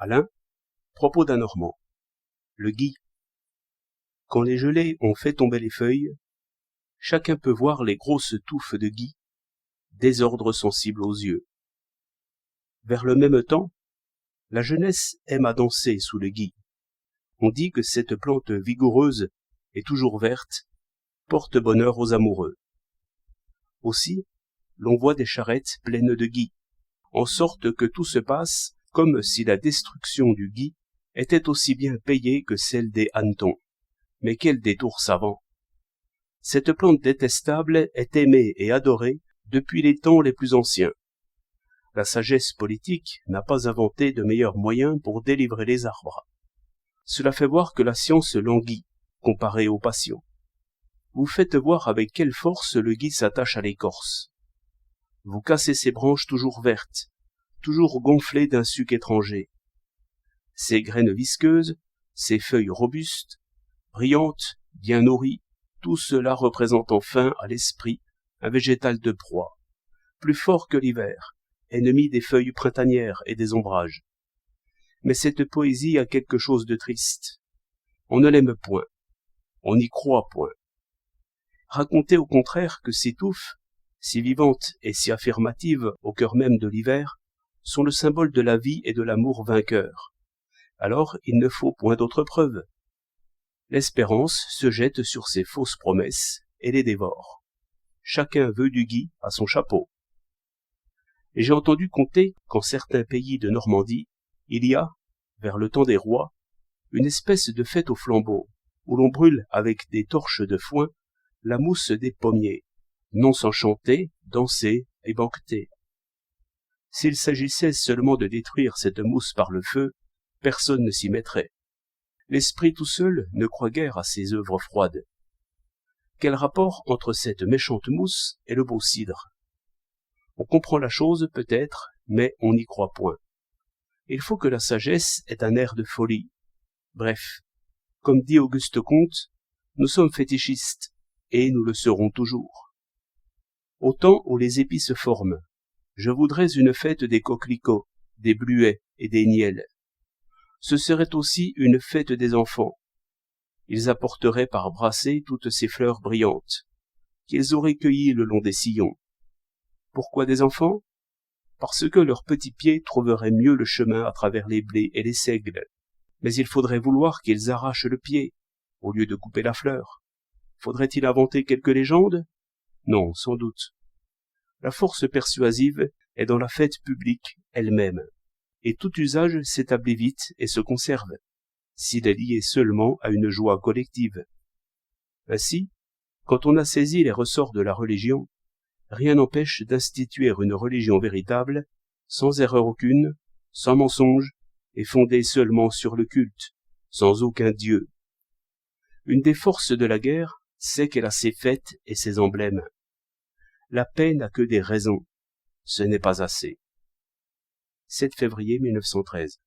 Alain, propos d'un Normand. Le gui. Quand les gelées ont fait tomber les feuilles, chacun peut voir les grosses touffes de gui, désordre sensible aux yeux. Vers le même temps, la jeunesse aime à danser sous le gui. On dit que cette plante vigoureuse et toujours verte porte bonheur aux amoureux. Aussi, l'on voit des charrettes pleines de gui, en sorte que tout se passe comme si la destruction du gui était aussi bien payée que celle des hannetons. Mais quel détour savant! Cette plante détestable est aimée et adorée depuis les temps les plus anciens. La sagesse politique n'a pas inventé de meilleurs moyens pour délivrer les arbres. Cela fait voir que la science languit, comparée aux passions. Vous faites voir avec quelle force le gui s'attache à l'écorce. Vous cassez ses branches toujours vertes, toujours gonflées d'un suc étranger. Ses graines visqueuses, ses feuilles robustes, brillantes, bien nourries, tout cela représente enfin à l'esprit un végétal de proie, plus fort que l'hiver, ennemi des feuilles printanières et des ombrages. Mais cette poésie a quelque chose de triste. On ne l'aime point, on n'y croit point. Raconter au contraire que ces touffes, si vivantes et si affirmatives au cœur même de l'hiver, sont le symbole de la vie et de l'amour vainqueur. Alors il ne faut point d'autres preuves. L'espérance se jette sur ces fausses promesses et les dévore. Chacun veut du gui à son chapeau. Et j'ai entendu conter qu'en certains pays de Normandie, il y a, vers le temps des rois, une espèce de fête au flambeau, où l'on brûle avec des torches de foin la mousse des pommiers, non sans chanter, danser et banqueter. S'il s'agissait seulement de détruire cette mousse par le feu, personne ne s'y mettrait. L'esprit tout seul ne croit guère à ces œuvres froides. Quel rapport entre cette méchante mousse et le beau cidre? On comprend la chose peut-être, mais on n'y croit point. Il faut que la sagesse ait un air de folie. Bref, comme dit Auguste Comte, nous sommes fétichistes, et nous le serons toujours. Au temps où les épis se forment, je voudrais une fête des coquelicots, des bluets et des nielles. Ce serait aussi une fête des enfants. Ils apporteraient par brassées toutes ces fleurs brillantes, qu'ils auraient cueillies le long des sillons. Pourquoi des enfants? Parce que leurs petits pieds trouveraient mieux le chemin à travers les blés et les seigles. Mais il faudrait vouloir qu'ils arrachent le pied, au lieu de couper la fleur. Faudrait-il inventer quelque légende? Non, sans doute. La force persuasive est dans la fête publique elle-même, et tout usage s'établit vite et se conserve, s'il est lié seulement à une joie collective. Ainsi, quand on a saisi les ressorts de la religion, rien n'empêche d'instituer une religion véritable, sans erreur aucune, sans mensonge, et fondée seulement sur le culte, sans aucun dieu. Une des forces de la guerre, c'est qu'elle a ses fêtes et ses emblèmes. La paix n'a que des raisons, ce n'est pas assez. 7 février 1913.